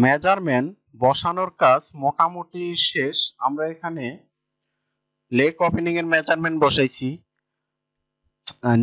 Measurement বসানোর কাজ মোটামুটি শেষ। আমরা এখানে লেগ ওপেনিং এর মেজারমেন্ট বসাইছি,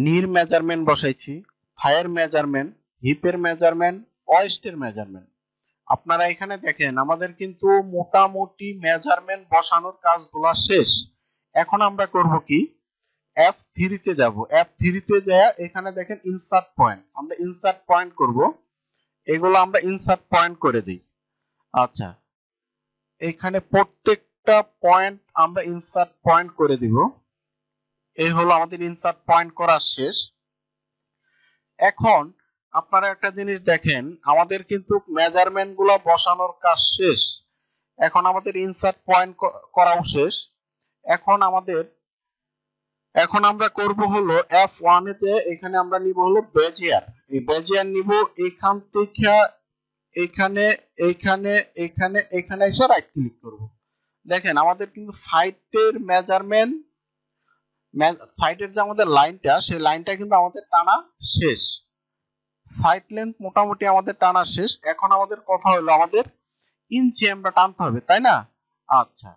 নির মেজারমেন্ট বসাইছি, থায়ের মেজারমেন্ট, হিপের মেজারমেন্ট, ওয়েস্টের মেজারমেন্ট। আপনারা এখানে দেখেন আমাদের কিন্তু মোটামুটি মেজারমেন্ট বসানোর কাজগুলো শেষ। এখন আমরা করব কি, F3 তে যাব। F3 তে যায় এখানে দেখেন ইনসার্ট পয়েন্ট, আমরা ইনসার্ট পয়েন্ট করব। এগুলো আমরা ইনসার্ট পয়েন্ট করে দিই। আচ্ছা, এখানে প্রত্যেকটা পয়েন্ট আমরা ইনসার্ট পয়েন্ট করে দিব। এই হলো আমাদের ইনসার্ট পয়েন্ট করা শেষ। এখন আপনারা একটা জিনিস দেখেন, আমাদের কিন্তু মেজারমেন্ট গুলো বসানোর কাজ শেষ। এখন আমাদের ইনসার্ট পয়েন্ট করাও শেষ। এখন আমরা করব হলো F1 তে, এখানে আমরা নিব হলো বেজিয়ার। এই বেজিয়ার নিব এখান থেকে এখানে এখানে এখানে এখানে এসে রাইট ক্লিক করব। দেখেন আমাদের কিন্তু সাইডের মেজারমেন্ট, সাইডের যে আমাদের লাইনটা, সেই লাইনটা কিন্তু আমাদের টানা শেষ। সাইড লেন্থ মোটামুটি আমাদের টানা শেষ। এখন আমাদের কথা হলো আমাদের ইঞ্চিএমটা টানতে হবে, তাই না? আচ্ছা,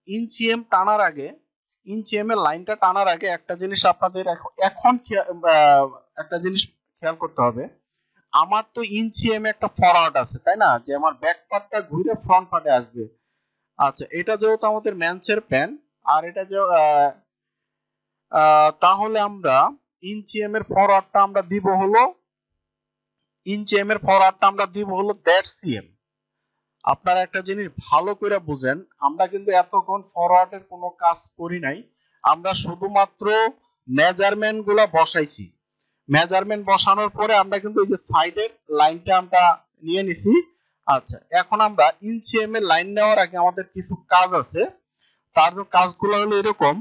ইঞ্চিএম টানার আগে, ইঞ্চিএম এর লাইনটা টানার আগে একটা জিনিস আপনাদের এখন একটা জিনিস খেয়াল করতে হবে। আমার তো ইঞ্চিএম একটা ফরওয়ার্ড আছে, তাই না, যে আমার ব্যাক পার্টটা ঘুরে ফ্রন্ট পার্টে আসবে। আচ্ছা, এটা যেহেতু আমাদের ম্যানসের প্যান, আর এটা যে তাহলে আমরা ইঞ্চিএম এর ফরওয়ার্ডটা আমরা দিব হলো, ইঞ্চিএম এর ফরওয়ার্ডটা আমরা দিব হলো .cm। আপনারা একটা জিনিস ভালো করে বুঝেন, আমরা কিন্তু এতক্ষণ ফরওয়ার্ডের কোনো কাজ করি নাই, আমরা শুধুমাত্র মেজারমেন্ট গুলা বসাইছি। মেজারমেন্ট বসানোর পরে আমরা কিন্তু এই যে সাইডের লাইনটা আমরা নিয়ে নিছি। আচ্ছা, এখন আমরা ইঞ্চিএম এর লাইন নেওয়ার আগে আমাদের কিছু কাজ আছে। তার কাজগুলো হলো এরকম,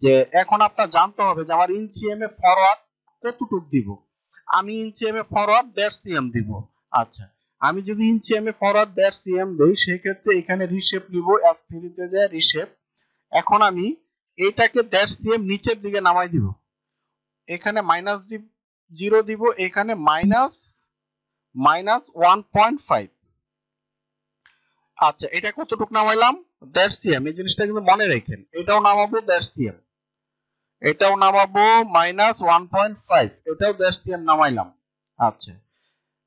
যে এখন আপনার জানতে হবে যে আমার ইঞ্চিএম এ ফরওয়ার্ড কতটুকু দিব। আমি ইঞ্চিএম এ ফরওয়ার্ড .cm দিব। আচ্ছা, আমি যদি ইঞ্চিএম এ ফরওয়ার্ড .cm দেই, সেই ক্ষেত্রে এখানে রিশেপ নিব, F3 তে যায় রিশেপ। এখন আমি এটাকে .cm নিচের দিকে নামাই দিব, এখানে -0 দিব, এখানে -1.5। আচ্ছা, এটা কতটুকু নামাইলাম .cm, এই জিনিসটা কিন্তু মনে রাখেন। এটাও নামাবো .cm, এটাও নামাবো -1.5, এটাও .cm নামাইলাম। আচ্ছা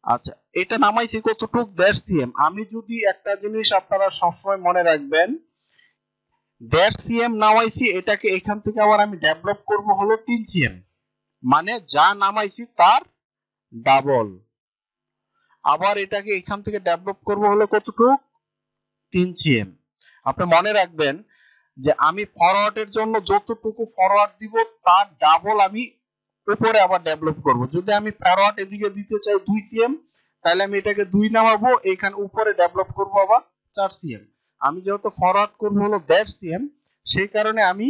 আচ্ছা, এটা নামাইছি কতটুকু .cm। আমি যদি একটা জিনিস আপনারা সবসময় মনে রাখবেন, .cm নামাইছি, এটাকে এখান থেকে আবার আমি ডেভেলপ করব হলো 3cm, মানে যা নামাইছি তার ডাবল। আবার এটাকে এখান থেকে ডেভেলপ করব হলো কতটুকু 3cm। আপনি মনে রাখবেন যে আমি ফরওয়ার্ডের জন্য যতটুকু ফরওয়ার্ড দিব তার ডাবল আমি উপরে আবার ডেভেলপ করব। যদি আমি ফরওয়ার্ড এদিকে দিতে চাই 2cm, তাহলে আমি এটাকে 2 নামাবো, এখানে উপরে ডেভেলপ করব আবার 4cm। আমি যেহেতু ফরওয়ার্ড করব হলো .cm, সেই কারণে আমি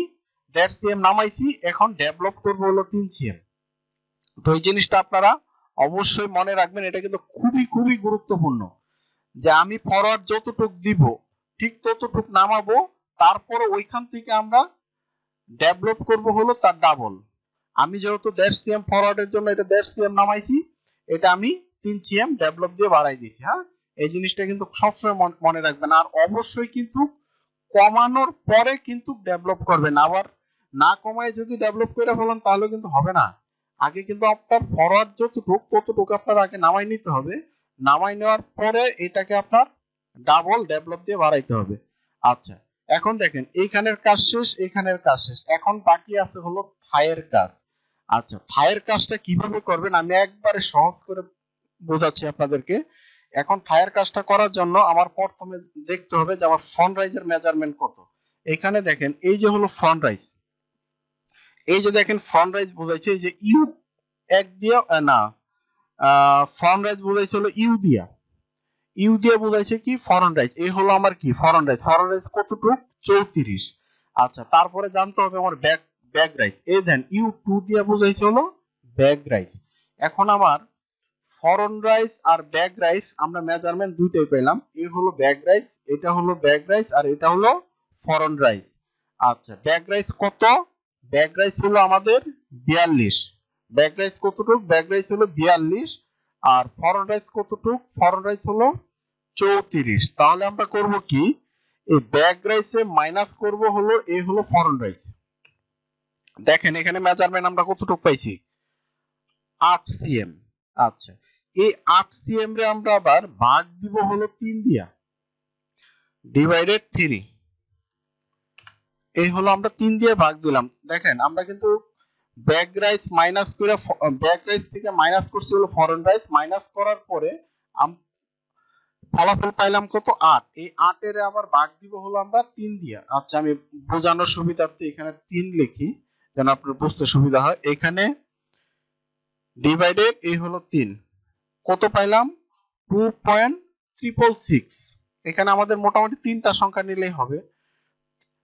.cm নামাইছি, এখন ডেভেলপ করব হলো 3cm। তো এই জিনিসটা আপনারা অবশ্যই মনে রাখবেন, এটা কিন্তু খুবই খুবই গুরুত্বপূর্ণ, যে আমি ফরওয়ার্ড যতটুক দিব ঠিক ততটুক নামাবো, তারপরে ওইখান থেকে আমরা ডেভেলপ করব হলো তার ডাবল। আমি যেহেতু .cm ফরওয়ার্ডের জন্য এটা .cm নামাইছি, এটা আমি 3cm ডেভেলপ দিয়ে বাড়াই দিয়েছি। হ্যাঁ, এই জিনিসটা কিন্তু সবসময় মনে রাখবেন। আর অবশ্যই কিন্তু কমানোর পরে কিন্তু ডেভেলপ করবেন, আবার না কমায় যদি ডেভেলপ করে ফেলেন তাহলে কিন্তু হবে না। আগে কিন্তু আপনার ফরওয়ার্ড যতটুকু ততটুকু আপনার আগে নামাই নিতে হবে, নামাই নেওয়ার পরে এটাকে আপনার ডাবল ডেভেলপ দিয়ে বাড়াইতে হবে। আচ্ছা, এখন দেখেন এইখানের কাজ শেষ, এখানের কাজ শেষ, এখন বাকি আছে হলো থায়ের কাজ। আচ্ছা, থায়ের কাজটা কিভাবে করবেন আমি একবারে সহজ করে বোঝাচ্ছি আপনাদেরকে। এখন থায়ের কাজটা করার জন্য আমার প্রথমে দেখতে হবে যে আমার ফ্রন্ট রাইজের মেজারমেন্ট কত। এখানে দেখেন এই যে হলো ফ্রন্ট রাইজ, এই যে দেখেন ফ্রন্ট রাইজ বোঝাইছে যে ইউ এক দিয়ে, না, ফ্রন্ট রাইজ বোঝাইছে হলো ইউ দিয়া, ইউ দিয়ে বোঝাইছে কি ফ্রন্ট রাইজ। এই হলো আমার কি ফ্রন্ট রাইজ। ফ্রন্ট রাইজ কতটুকু 34। আচ্ছা, তারপরে জানতে হবে আমার ব্যাক রাইজ। এই দেন ইউ টু দিয়ে বোঝাইছে হলো ব্যাক রাইজ। এখন আমার ফ্রন্ট রাইজ আর ব্যাক রাইজ আমরা মেজারমেন্ট দুইটাই পেলাম। এই হলো ব্যাক রাইজ, এটা হলো ব্যাক রাইজ, আর এটা হলো ফ্রন্ট রাইজ। আচ্ছা, ব্যাক রাইজ কত? ব্যাক রাইজ হলো আমাদের 42। ব্যাক রাইজ কতটুকু? ব্যাক রাইজ হলো 42। আর ফ্রন্ট রাইজ কতটুকু? ফ্রন্ট রাইজ হলো 34। তাহলে আমরা করব কি, এই ব্যাক রাইসে মাইনাস করব হলো এই হলো ফরেন রাইস। দেখেন এখানে মেজারমেন্ট আমরা কতটুকু পাইছি, 8 সিএম। আচ্ছা, এই 8 সিএম রে আমরা আবার ভাগ দিব হলো 3 দিয়া, ডিভাইডেড 3। এই হলো আমরা 3 দিয়ে ভাগ দিলাম। দেখেন আমরা কিন্তু ব্যাক রাইস মাইনাস করে, ব্যাক রাইস থেকে মাইনাস করছি হলো ফরেন রাইস, মাইনাস করার পরে ফলাফল পাইলাম কত, 8। এই 8 এর আবার ভাগ দিব হলো আমরা 3 দিয়া। আচ্ছা, আমি বোঝানোর সুবিধার্থে এখানে 3 লিখি যেন আপনার বুঝতে সুবিধা হয়। এখানে ডিভাইডেড এই হলো 3, কত পাইলাম 2.666। এখানে আমাদের মোটামুটি 3টা সংখ্যা নিলেই হবে।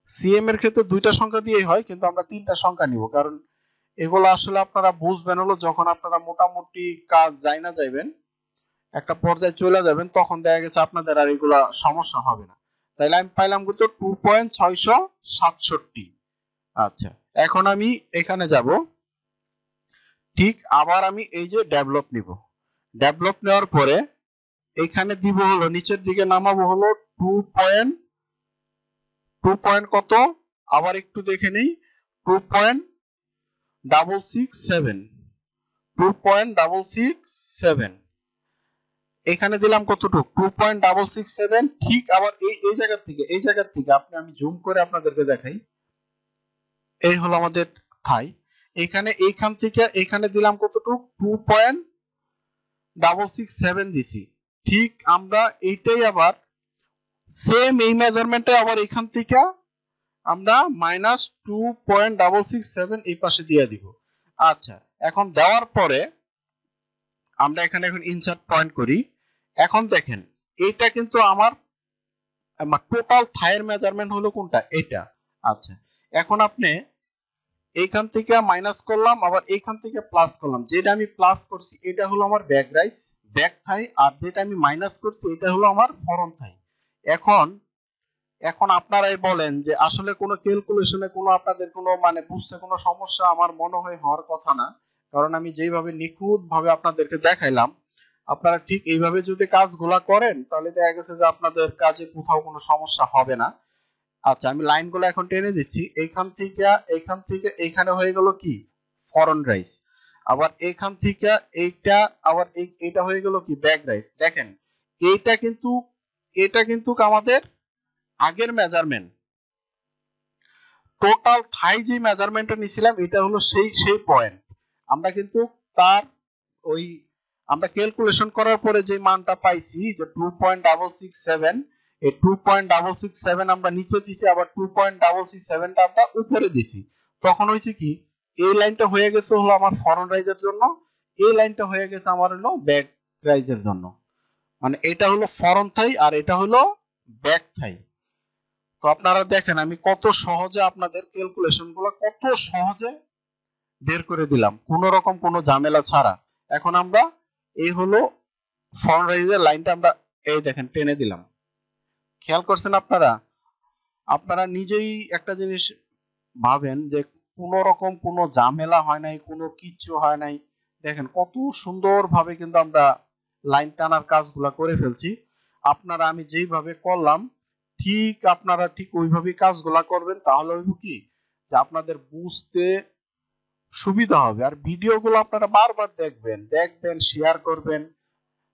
সিএম এর ক্ষেত্রে 2টা সংখ্যা দিয়েই হয়, কিন্তু আমরা 3টা সংখ্যা নিব, কারণ এগুলো আসলে আপনারা বুঝবেন হলো যখন আপনারা মোটামুটি কাজ জানা যাবেন, একটা পর্যায়ে চলে যাবেন, তখন দেখা গেছে আপনাদের আর এগুলা সমস্যা হবে না। তাইলে আমি পাইলাম কত 2.667। আচ্ছা, এখন আমি এখানে যাব, ঠিক আবার আমি এই যে ডেভেলপ নিব, ডেভেলপ নেওয়ার পরে এখানে দিব হলো নিচের দিকে নামাবো হলো 2 কত, আবার একটু দেখে নেই, 2.667 এখানে দিলাম কতটুকু 2.667। ঠিক আবার এই জায়গা থেকে আমি জুম করে আপনাদেরকে দেখাই, এই হলো আমাদের থাই। এইখান থেকে এখানে দিলাম কতটুকু 2.667 দিছি। ঠিক আমরা এইটাই আবার সেম এই মেজারমেন্টে আবার এখান থেকে আমরা -2.667 এই পাশে দিয়ে দিব। আচ্ছা, এখন দেওয়ার পরে আমরা এখানে এখন ইনসার্ট পয়েন্ট করি। এখন দেখেন এইটা কিন্তু আমার টোটাল থাইয়ের মেজারমেন্ট হলো কোনটা, এটা। আচ্ছা, এখন আপনি এইখান থেকে মাইনাস করলাম, আবার এইখান থেকে প্লাস করলাম। যেটা আমি প্লাস করছি এটা হলো আমার ব্যাক রাইস, ব্যাক থাই, আর যেটা আমি মাইনাস করছি এটা হলো আমার ফরন থাই। এখন আপনারাই বলেন যে আসলে কোনো ক্যালকুলেশনে কোনো আপনাদের কোনো মানে বুঝতে কোনো সমস্যা আমার মনে হয় হওয়ার কথা না, কারণ আমি যেইভাবে নিখুঁত ভাবে আপনাদেরকে দেখাইলাম, আপনারা ঠিক এইভাবে যদি কাজগুলা করেন তাহলে দেখা গেছে যে আপনাদের কাজে কোথাও কোনো সমস্যা হবে না। আচ্ছা, আমি লাইনগুলো এখন টেনে দিচ্ছি। এইখান থেকে এইখানে হয়ে গেল কি ফরেন রাইস, আবার এইখান থেকে এইটা আবার এইটা হয়ে গেল কি ব্যাক রাইস। দেখেন এটা কিন্তু আমাদের আগের মেজারমেন্ট, টোটাল থাই যে মেজারমেন্টটা নিছিলাম এটা হলো সেই পয়েন্ট। আমরা কিন্তু তার ওই আমরা ক্যালকুলেশন করার পরে যে মানটা পাইছি যে 2.667, এই 2.667 আমরা নিচে দিছি, আবার 2.667টা আমরা উপরে দিছি। তখন হয়েছে কি, এই লাইনটা হয়ে গেছে হলো আমার ফরন রাইজের জন্য, এই লাইনটা হয়ে গেছে আমার হলো ব্যাক রাইজের জন্য। মানে এটা হলো ফরন থাই আর এটা হলো ব্যাক থাই। তো আপনারা দেখেন আমি কত সহজে আপনাদের ক্যালকুলেশন গুলো কত সহজে বের করে দিলাম, কোনো রকম কোনো ঝামেলা ছাড়া। এখন আমরা এই হলো ফরন রাইজের লাইনটা আমরা এই দেখেন টেনে দিলাম। খেয়াল করছেন আপনারা নিজেই একটা জিনিস ভাবেন যে কোনো রকম কোনো ঝামেলা হয় নাই, কোনো কিচ্ছু হয় নাই। দেখেন কত সুন্দরভাবে কিন্তু আমরা লাইন টানার কাজগুলা করে ফেলছি। আপনারা আমি যেইভাবে করলাম ঠিক আপনারা ঠিক ওইভাবেই কাজগুলা করবেন, তাহলে হইব কি যে আপনাদের বুঝতে সুবিধা হবে। আর ভিডিওগুলো আপনারা বারবার দেখবেন, শেয়ার করবেন,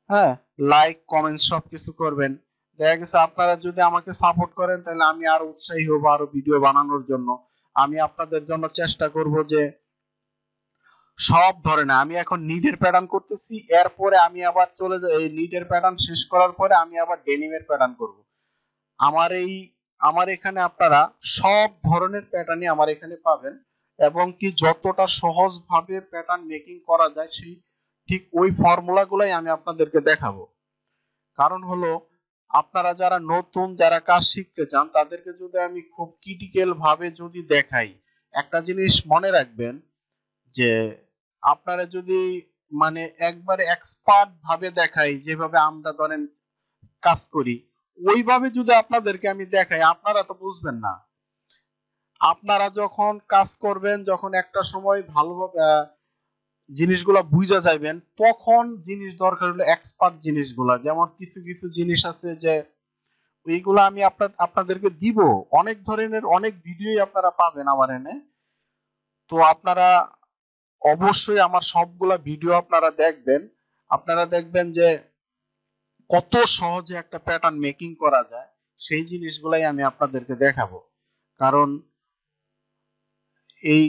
হ্যাঁ, লাইক কমেন্ট সবকিছু করবেন। দেখা গেছে আপনারা যদি আমাকে সাপোর্ট করেন তাহলে আমি আরো উৎসাহী হব আরো ভিডিও বানানোর জন্য। আমি আপনাদের জন্য চেষ্টা করব যে সব ধরনের, আমি এখন নিডের প্যাটার্ন করতেছি, এরপরে আমি আবার চলে যাই এই নিডের প্যাটার্ন শেষ করার পরে আমি আবার ডেনিমের প্যাটার্ন করব। আমার এখানে আপনারা সব ধরনের প্যাটার্নই আমার এখানে পাবেন, এবং কি যতটা সহজ ভাবে প্যাটার্ন মেকিং করা যায় সেই ঠিক ওই ফর্মুলা গুলাই আমি আপনাদেরকে দেখাবো। কারণ হলো আপনারা যারা নতুন যারা কাজ শিখতে চান তাদেরকে যদি আমি খুব ক্রিটিক্যাল ভাবে যদি দেখাই, একটা জিনিস মনে রাখবেন যে আপনারা যদি মানে একবারে এক্সপার্ট ভাবে দেখাই, যেভাবে আমরা ধরেন কাজ করি ওইভাবে যদি আপনাদেরকে আমি দেখাই আপনারা তো বুঝবেন না। আপনারা যখন কাজ করবেন, যখন একটা সময় ভালোভাবে জিনিসগুলা বুঝা যাবেন, তখন জিনিস দরকার হলো এক্সপার্ট জিনিসগুলা। যেমন কিছু কিছু জিনিস আছে যে এইগুলো আমি আপনাদেরকে দিব, অনেক ধরনের অনেক ভিডিওই আপনারা পাবেন আমার এনে। তো আপনারা অবশ্যই আমার সবগুলা ভিডিও আপনারা দেখবেন। আপনারা দেখবেন যে কত সহজে একটা প্যাটার্ন মেকিং করা যায়, সেই জিনিসগুলাই আমি আপনাদেরকে দেখাবো। কারণ এই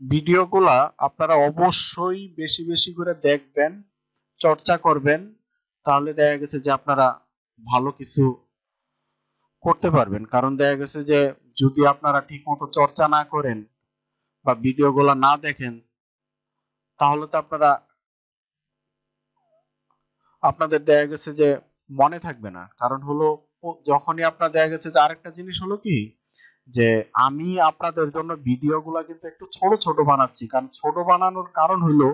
ভিডিওগুলা আপনারা অবশ্যই বেশি বেশি করে দেখবেন, চর্চা করবেন, তাহলে দেখা গেছে যে আপনারা ভালো কিছু করতে পারবেন। কারণ দেখা গেছে যে যদি আপনারা ঠিকমতো চর্চা না করেন বা ভিডিওগুলো না দেখেন, তাহলে তো আপনাদের দেখা গেছে যে মনে থাকবে না। কারণ হলো যখনই আপনার দেখা গেছে যে আরেকটা জিনিস হলো কি, যে আমি আপনাদের জন্য ভিডিওগুলো কিন্তু একটু ছোট ছোট বানাচ্ছি। কারণ ছোট বানানোর কারণ হলো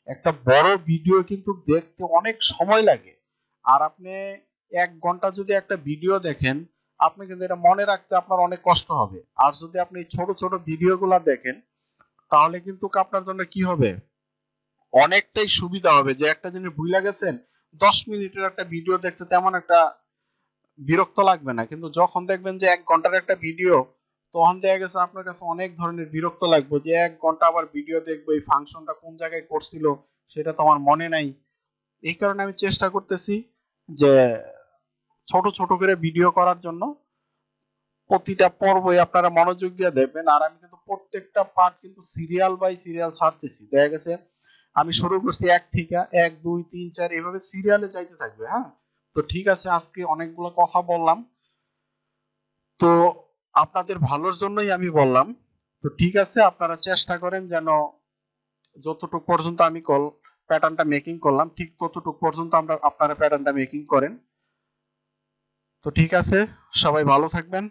একটা বড় ভিডিও কিন্তু দেখতে অনেক সময় লাগে। আর আপনি 1 ঘন্টা যদি একটা ভিডিও দেখেন, আপনি কিন্তু এটা মনে রাখতে আপনার অনেক কষ্ট হবে। আর যদি আপনি ছোট ছোট ভিডিওগুলো দেখেন, তাহলে কিন্তু আপনার জন্য কি হবে, অনেকটাই সুবিধা হবে। যে একটা জিনিস ভুলে গেছেন, 10 মিনিটের একটা ভিডিও দেখতে তেমন একটা বিরক্ত লাগবে না। কিন্তু যখন দেখবেন যে 1 ঘন্টার একটা ভিডিও, তখন দেখা গেছে আপনার কাছে অনেক ধরনের বিরক্ত লাগবে, যে 1 ঘন্টা আবার ভিডিও দেখবো, এই ফাংশনটা কোন জায়গায় করছিল সেটা তো আমার মনে নাই। এই কারণে আমি চেষ্টা করতেছি যে ছোট ছোট করে ভিডিও করার জন্য। প্রতিটা পর্বই আপনারা মনোযোগ দিয়ে দেখবেন। আর আমি কিন্তু প্রত্যেকটা পার্ট কিন্তু সিরিয়াল বাই সিরিয়াল ছাড়তেছি। দেখা গেছে আমি শুরু করছি 1 থেকে 1 2 3 4 এভাবে সিরিয়ালে যাইতে থাকবে। হ্যাঁ, তো ঠিক আছে, আজকে অনেকগুলো কথা বললাম, তো আপনাদের ভালোর জন্যই আমি বললাম। তো ঠিক আছে, আপনারা চেষ্টা করেন যেন যতটুকু পর্যন্ত আমি প্যাটার্নটা মেকিং করলাম, ঠিক ততটুকু পর্যন্ত আপনারা প্যাটার্নটা মেকিং করেন। তো ঠিক আছে, সবাই ভালো থাকবেন।